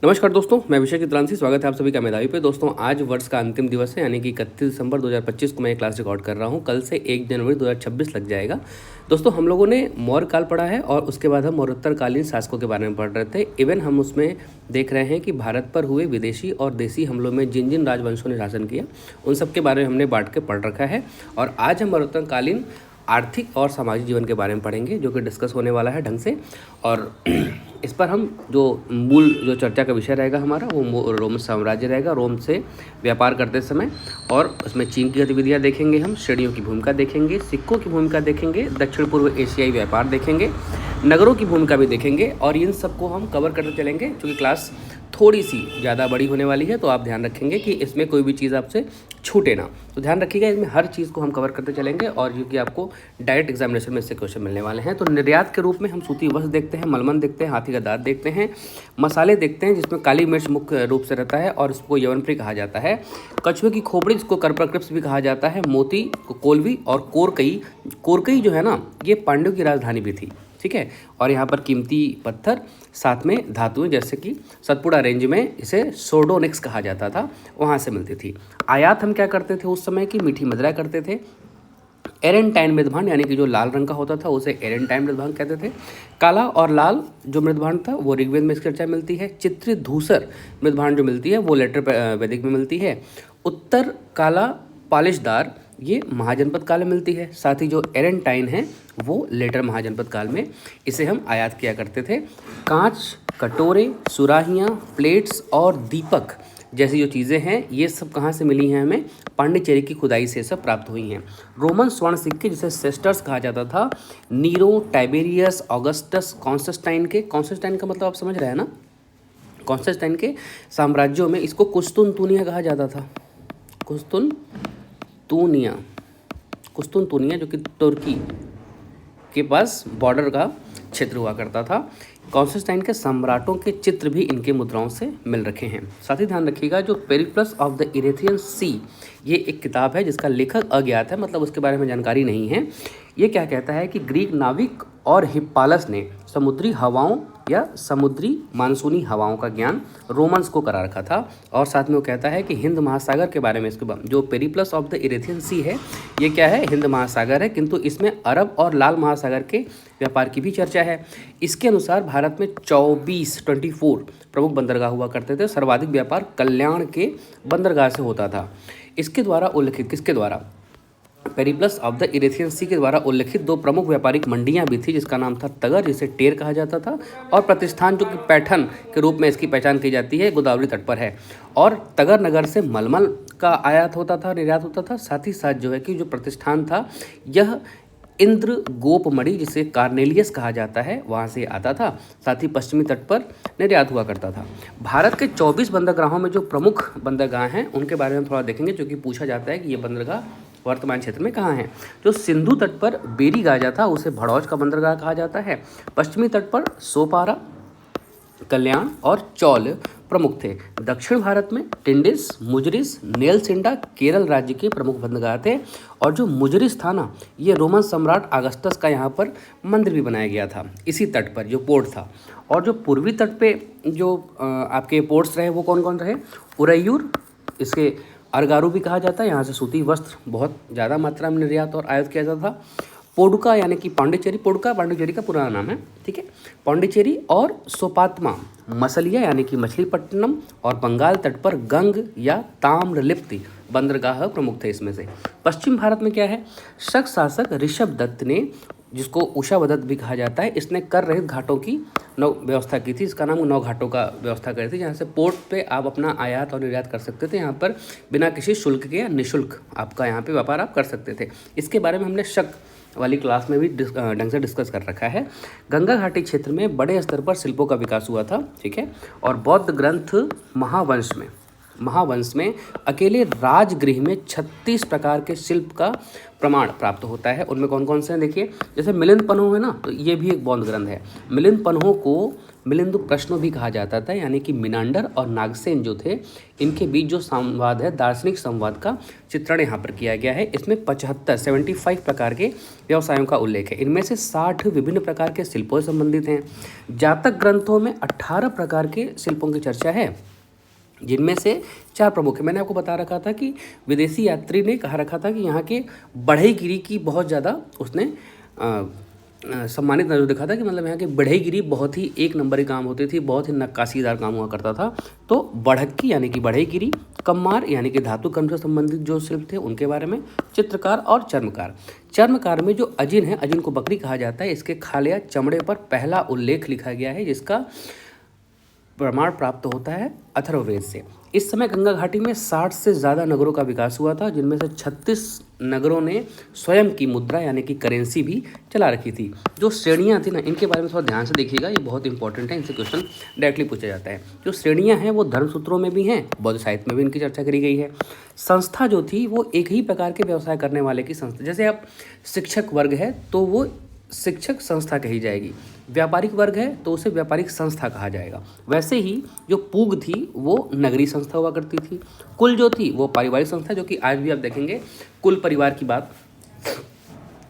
नमस्कार दोस्तों, मैं अभिषेक चित्रांशी। स्वागत है आप सभी का मेधावी पे। दोस्तों, आज वर्ष का अंतिम दिवस है, यानी कि 31 दिसंबर 2025 को मैं ये क्लास रिकॉर्ड कर रहा हूँ। कल से 1 जनवरी 2026 लग जाएगा। दोस्तों, हम लोगों ने मौर्य काल पढ़ा है और उसके बाद हम मौर्योत्तरकालीन शासकों के बारे में पढ़ रहे थे। इवन हम उसमें देख रहे हैं कि भारत पर हुए विदेशी और देसी हमलों में जिन जिन राजवंशों ने शासन किया, उन सब के बारे में हमने बांट के पढ़ रखा है। और आज हम मौर्योत्तरकालीन आर्थिक और सामाजिक जीवन के बारे में पढ़ेंगे, जो कि डिस्कस होने वाला है ढंग से। और इस पर हम जो चर्चा का विषय रहेगा हमारा, वो रोम साम्राज्य रहेगा। रोम से व्यापार करते समय, और उसमें चीन की गतिविधियाँ देखेंगे, हम श्रेणियों की भूमिका देखेंगे, सिक्कों की भूमिका देखेंगे, दक्षिण पूर्व एशियाई व्यापार देखेंगे, नगरों की भूमिका भी देखेंगे। और इन सबको हम कवर करते चलेंगे। क्योंकि क्लास थोड़ी सी ज़्यादा बड़ी होने वाली है, तो आप ध्यान रखेंगे कि इसमें कोई भी चीज़ आपसे छूटे ना। तो ध्यान रखिएगा, इसमें हर चीज़ को हम कवर करते चलेंगे। और क्योंकि आपको डायरेक्ट एग्जामिनेशन में इससे क्वेश्चन मिलने वाले हैं, तो निर्यात के रूप में हम सूती वस्त्र देखते हैं, मलमल देखते हैं, हाथी का दांत देखते हैं, मसाले देखते हैं जिसमें काली मिर्च मुख्य रूप से रहता है और इसको यवनप्री कहा जाता है, कछुए की खोपड़ी जिसको करपरक्रिप्स भी कहा जाता है, मोती को कोलवी, और कोरकई जो है ना, ये पांड्यों की राजधानी भी थी। ठीक है। और यहाँ पर कीमती पत्थर, साथ में धातुएं, जैसे कि सतपुड़ा रेंज में इसे सोर्डोनिक्स कहा जाता था, वहाँ से मिलती थी। आयात हम क्या करते थे उस समय की, मीठी मदिरा करते थे। एरेंटाइन मृदभांड, यानी कि जो लाल रंग का होता था उसे एरेंटाइन मृदभांड कहते थे। काला और लाल जो मृदभांड था वो ऋग्वेद में इसकी चर्चा मिलती है। चित्रित धूसर मृदभांड जो मिलती है वो लेटर वैदिक में मिलती है। उत्तर काला पालिशदार ये महाजनपद काल में मिलती है। साथ ही जो एरेंटाइन है वो लेटर महाजनपद काल में इसे हम आयात किया करते थे। कांच, कटोरे, सुराहियाँ, प्लेट्स और दीपक जैसी जो चीज़ें हैं, ये सब कहाँ से मिली हैं हमें? पांडिचेरी की खुदाई से सब प्राप्त हुई हैं। रोमन स्वर्ण सिक्के जिसे सेस्टर्स कहा जाता था, नीरो, टाइबेरियस, ऑगस्टस, कॉन्स्टेंटाइन का मतलब आप समझ रहे हैं ना, कॉन्स्टेंटाइन के साम्राज्यों में इसको कुस्तुनतुनिया कहा जाता था। कुस्तुनतुनिया जो कि तुर्की के पास बॉर्डर का क्षेत्र हुआ करता था। कॉन्स्टेंटाइन के सम्राटों के चित्र भी इनके मुद्राओं से मिल रखे हैं। साथ ही ध्यान रखिएगा, जो पेरिप्लस ऑफ द इरेथियन सी, ये एक किताब है जिसका लेखक अज्ञात है, मतलब उसके बारे में जानकारी नहीं है। ये क्या कहता है कि ग्रीक नाविक और हिप्पालस ने समुद्री हवाओं या समुद्री मानसूनी हवाओं का ज्ञान रोमन्स को करा रखा था। और साथ में वो कहता है कि हिंद महासागर के बारे में, इसके जो पेरिप्लस ऑफ द इरेथियन सी है, ये क्या है? हिंद महासागर है, किंतु इसमें अरब और लाल महासागर के व्यापार की भी चर्चा है। इसके अनुसार भारत में 24 प्रमुख बंदरगाह हुआ करते थे। सर्वाधिक व्यापार कल्याण के बंदरगाह से होता था। इसके द्वारा उल्लिखित, किसके द्वारा? पेरिप्लस ऑफ द इरेथियन सी के द्वारा उल्लिखित 2 प्रमुख व्यापारिक मंडियां भी थी, जिसका नाम था तगर, जिसे टेर कहा जाता था, और प्रतिष्ठान जो कि पैठन के रूप में इसकी पहचान की जाती है, गोदावरी तट पर है। और तगर नगर से मलमल का आयात होता था, निर्यात होता था। साथ ही साथ जो है कि जो प्रतिष्ठान था, यह इंद्र गोपमणि, जिसे कार्नेलियस कहा जाता है, वहाँ से आता था। साथ ही पश्चिमी तट पर निर्यात हुआ करता था। भारत के 24 बंदरगाहों में जो प्रमुख बंदरगाह हैं उनके बारे में थोड़ा देखेंगे, क्योंकि पूछा जाता है कि ये बंदरगाह वर्तमान क्षेत्र में कहाँ हैं। जो सिंधु तट पर बेरी गाजा था उसे भड़ौच का बंदरगाह कहा जाता है। पश्चिमी तट पर सोपारा, कल्याण और चौल प्रमुख थे। दक्षिण भारत में टिंडिस, मुजरिस, नेलसिंडा केरल राज्य के प्रमुख बंदरगाह थे। और जो मुजरिस था ना, ये रोमन सम्राट अगस्टस का यहाँ पर मंदिर भी बनाया गया था, इसी तट पर जो पोर्ट था। और जो पूर्वी तट पे जो आपके पोर्ट्स रहे वो कौन कौन रहे? उरैयूर, इसके अरगारू भी कहा जाता है, यहाँ से सूती वस्त्र बहुत ज़्यादा मात्रा में निर्यात और आयात किया जाता था। पोडुका यानी कि पांडिचेरी, पोडुका पांडिचेरी का पुराना नाम है, ठीक है। पांडिचेरी और सोपात्मा, मसलिया यानी कि मछलीपट्टनम, और बंगाल तट पर गंग या ताम्रलिप्ति बंदरगाह प्रमुख थे इसमें से। पश्चिम भारत में क्या है? शक शासक ऋषभ दत्त ने, जिसको उषावदत्त भी कहा जाता है, इसने कर रहित घाटों की व्यवस्था की थी। इसका नाम 9 घाटों का व्यवस्था करी थी, जहाँ से पोर्ट पे आप अपना आयात और निर्यात कर सकते थे। यहाँ पर बिना किसी शुल्क के या निःशुल्क आपका यहाँ पे व्यापार आप कर सकते थे। इसके बारे में हमने शक वाली क्लास में भी ढंग से डिस्कस कर रखा है। गंगा घाटी क्षेत्र में बड़े स्तर पर शिल्पों का विकास हुआ था, ठीक है। और बौद्ध ग्रंथ महावंश में महावंश में अकेले राजगृह में 36 प्रकार के शिल्प का प्रमाण प्राप्त होता है। उनमें कौन कौन से हैं देखिए, जैसे मिलिंद पन्हो है ना, तो ये भी एक बौद्ध ग्रंथ है। मिलिंद पन्हो को मिलिंद प्रश्नों भी कहा जाता था, यानी कि मिनांडर और नागसेन जो थे इनके बीच जो संवाद है, दार्शनिक संवाद का चित्रण यहाँ पर किया गया है। इसमें 75 प्रकार के व्यवसायों का उल्लेख है। इनमें से 60 विभिन्न प्रकार के शिल्पों से संबंधित हैं। जातक ग्रंथों में 18 प्रकार के शिल्पों की चर्चा है, जिनमें से 4 प्रमुख है। मैंने आपको बता रखा था कि विदेशी यात्री ने कहा रखा था कि यहाँ के बढ़ईगिरी की बहुत ज़्यादा उसने सम्मानित नजर दिखा था कि मतलब यहाँ की बढ़ईगिरी बहुत ही एक नंबर की काम होती थी, बहुत ही नक्काशीदार काम हुआ करता था। तो बढ़क्की यानी कि बढ़ईगिरी, कम्मार यानी कि धातु कर्म से संबंधित जो शिल्प थे उनके बारे में, चित्रकार और चर्मकार। चर्मकार में जो अजिन है, अजिन को बकरी कहा जाता है, इसके खाल या चमड़े पर पहला उल्लेख लिखा गया है, जिसका प्रमाण प्राप्त होता है अथर्ववेद से। इस समय गंगा घाटी में 60 से ज़्यादा नगरों का विकास हुआ था, जिनमें से 36 नगरों ने स्वयं की मुद्रा यानी कि करेंसी भी चला रखी थी। जो श्रेणियाँ थी ना, इनके बारे में थोड़ा ध्यान से देखिएगा, ये बहुत इंपॉर्टेंट है, इनसे क्वेश्चन डायरेक्टली पूछा जाता है। जो श्रेणियाँ हैं वो धर्मसूत्रों में भी हैं, बौद्ध साहित्य में भी इनकी चर्चा करी गई है। संस्था जो थी वो एक ही प्रकार के व्यवसाय करने वाले की संस्था, जैसे अब शिक्षक वर्ग है तो वो शिक्षक संस्था कही जाएगी, व्यापारिक वर्ग है तो उसे व्यापारिक संस्था कहा जाएगा। वैसे ही जो पूग थी वो नगरीय संस्था हुआ करती थी, कुल जो थी वो पारिवारिक संस्था, जो कि आज भी आप देखेंगे कुल परिवार की बात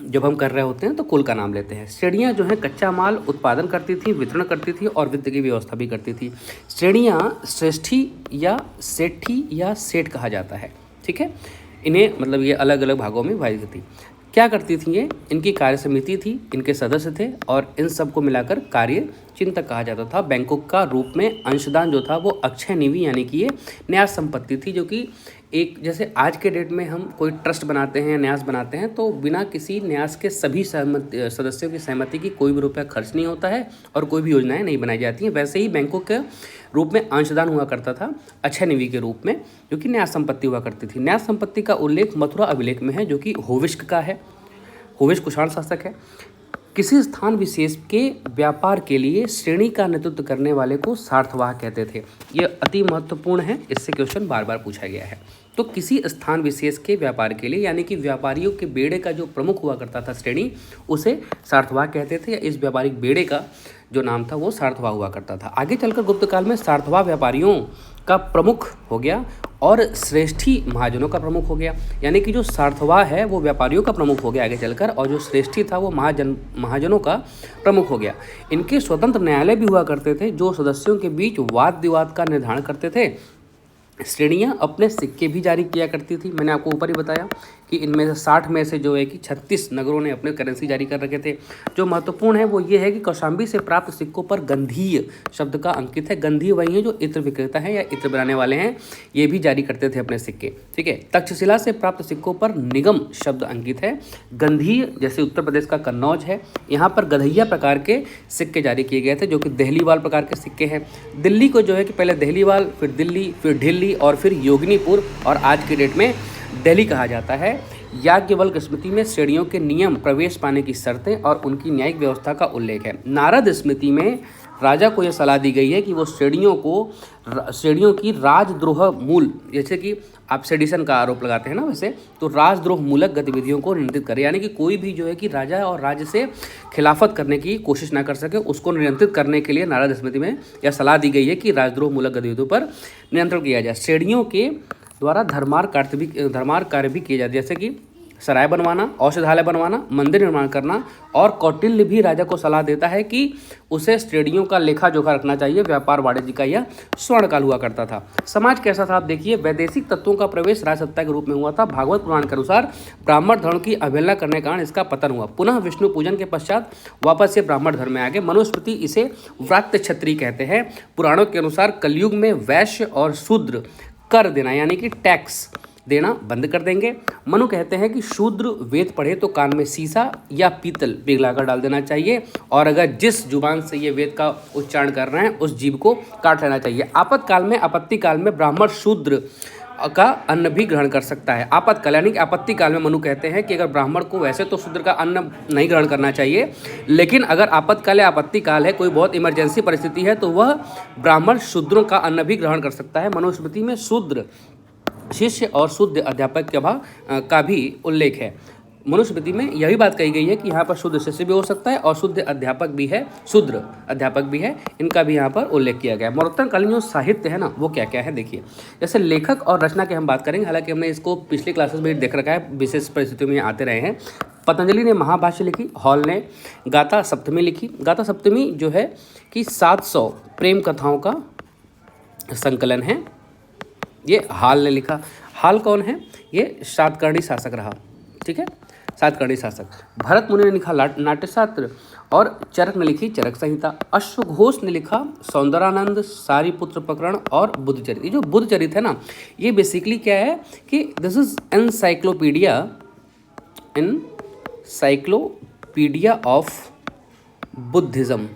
जब हम कर रहे होते हैं तो कुल का नाम लेते हैं। श्रेणियाँ जो हैं कच्चा माल उत्पादन करती थी, वितरण करती थी और वित्त की व्यवस्था भी करती थी। श्रेणियाँ श्रेष्ठी या सेठी या सेठ कहा जाता है, ठीक है। इन्हें मतलब ये अलग अलग भागों में विभाजित थी। क्या करती थी ये, इनकी कार्य समिति थी, इनके सदस्य थे और इन सब को मिलाकर कार्य चिंतक कहा जाता था। बैंकों का रूप में अंशदान जो था वो अक्षय निधि यानी कि ये न्यास संपत्ति थी, जो कि एक जैसे आज के डेट में हम कोई ट्रस्ट बनाते हैं, न्यास बनाते हैं, तो बिना किसी न्यास के सभी सदस्यों की सहमति की कोई भी रुपया खर्च नहीं होता है और कोई भी योजनाएं नहीं बनाई जाती हैं। वैसे ही बैंकों के रूप में अंशदान हुआ करता था अक्षय निधि के रूप में, जो कि न्यास संपत्ति हुआ करती थी। न्यास संपत्ति का उल्लेख मथुरा अभिलेख में है, जो कि होविष्क का है। होविष्क कुषाण शासक है। किसी स्थान विशेष के व्यापार के लिए श्रेणी का नेतृत्व करने वाले को सार्थवाह कहते थे। ये अति महत्वपूर्ण है, इससे क्वेश्चन बार बार पूछा गया है। तो किसी स्थान विशेष के व्यापार के लिए यानी कि व्यापारियों के बेड़े का जो प्रमुख हुआ करता था श्रेणी, उसे सार्थवाह कहते थे, या इस व्यापारिक बेड़े का जो नाम था वो सार्थवाह हुआ करता था। आगे चलकर गुप्त काल में सार्थवाह व्यापारियों का प्रमुख हो गया और श्रेष्ठी महाजनों का प्रमुख हो गया, यानी कि जो सार्थवाह है वो व्यापारियों का प्रमुख हो गया आगे चलकर, और जो श्रेष्ठी था वो महाजनों का प्रमुख हो गया। इनके स्वतंत्र न्यायालय भी हुआ करते थे, जो सदस्यों के बीच वाद विवाद का निर्धारण करते थे। श्रेणियाँ अपने सिक्के भी जारी किया करती थी। मैंने आपको ऊपर ही बताया कि इनमें से 60 में से जो है कि 36 नगरों ने अपने करेंसी जारी कर रखे थे। जो महत्वपूर्ण है वो ये है कि कौशाम्बी से प्राप्त सिक्कों पर गंधीय शब्द का अंकित है। गंधीय वही है जो इत्र विक्रेता है या इत्र बनाने वाले हैं, ये भी जारी करते थे अपने सिक्के, ठीक है। तक्षशिला से प्राप्त सिक्कों पर निगम शब्द अंकित है। गंधीय जैसे उत्तर प्रदेश का कन्नौज है, यहाँ पर गधैया प्रकार के सिक्के जारी किए गए थे, जो कि देहलीवाल प्रकार के सिक्के हैं। दिल्ली को जो है कि पहले देहलीवाल, फिर दिल्ली, फिर ढिल्ली और फिर योगिनीपुर, और आज की डेट में दिल्ली कहा जाता है। याज्ञवल्क्य स्मृति में श्रेणियों के नियम, प्रवेश पाने की शर्तें और उनकी न्यायिक व्यवस्था का उल्लेख है। नारद स्मृति में राजा को यह सलाह दी गई है कि वो श्रेणियों की राजद्रोह मूल, जैसे कि आप सेडिशन का आरोप लगाते हैं ना, वैसे तो राजद्रोह मूलक गतिविधियों को नियंत्रित करे, यानी कि कोई भी जो है कि राजा और राज्य से खिलाफत करने की कोशिश ना कर सके, उसको नियंत्रित करने के लिए नारद स्मृति में यह सलाह दी गई है कि राजद्रोह मूलक गतिविधियों पर नियंत्रण किया जाए। श्रेणियों के द्वारा धर्मार्थ कार्य भी किए जाते, जैसे कि सराय बनवाना, औषधालय बनवाना, मंदिर निर्माण करना, और कौटिल्य भी राजा को सलाह देता है कि उसे श्रेणियों का लेखा जोखा रखना चाहिए। व्यापार वाणिज्य का यह स्वर्णकाल हुआ करता था। समाज कैसा था आप देखिए, वैदेशिक तत्वों का प्रवेश राजसत्ता के रूप में हुआ था। भागवत पुराण के अनुसार ब्राह्मण धर्म की अवहेलना करने के कारण इसका पतन हुआ। पुनः विष्णु पूजन के पश्चात वापस से ब्राह्मण धर्म में आ गए। मनुस्मृति इसे व्रात्य क्षत्रिय कहते हैं। पुराणों के अनुसार कलयुग में वैश्य और शूद्र कर देना यानी कि टैक्स देना बंद कर देंगे। मनु कहते हैं कि शूद्र वेद पढ़े तो कान में सीसा या पीतल पिघलाकर डाल देना चाहिए, और अगर जिस जुबान से ये वेद का उच्चारण कर रहे हैं उस जीव को काट लेना चाहिए। आपातकाल में, आपत्ति काल में ब्राह्मण शूद्र का अन्न भी ग्रहण कर सकता है। आपातकाल यानी कि आपत्ति काल में मनु कहते हैं कि अगर ब्राह्मण को वैसे तो शूद्र का अन्न नहीं ग्रहण करना चाहिए, लेकिन अगर आपातकाल या आपत्ति काल है, कोई बहुत इमरजेंसी परिस्थिति है, तो वह ब्राह्मण शूद्रों का अन्न भी ग्रहण कर सकता है। मनुस्मृति में शूद्र शिष्य और शुद्ध अध्यापक का भी उल्लेख है। मनुस्मृति में यही बात कही गई है कि यहाँ पर शुद्ध शिष्य भी हो सकता है और शुद्ध अध्यापक भी है, शूद्र अध्यापक भी है, इनका भी यहाँ पर उल्लेख किया गया है। मरणोत्तरकालीन जो साहित्य है ना, वो क्या क्या है देखिए। जैसे लेखक और रचना की हम बात करेंगे, हालांकि हमने इसको पिछली क्लासेस में देख रखा है, विशेष परिस्थितियों में आते रहे हैं। पतंजलि ने महाभाष्य लिखी, हॉल ने गाथा सप्तमी लिखी। गाथा सप्तमी जो है कि 700 प्रेम कथाओं का संकलन है, ये हाल ने लिखा। हाल कौन है? ये सातकर्णी शासक रहा, ठीक है, सातकर्णी शासक। भरत मुनि ने लिखा नाट्यशास्त्र और चरक ने लिखी चरक संहिता। अश्वघोष ने लिखा सौंदरानंद, सारीपुत्र प्रकरण और बुद्धचरित। ये जो बुद्धचरित है ना, ये बेसिकली क्या है कि this is encyclopedia of Buddhism,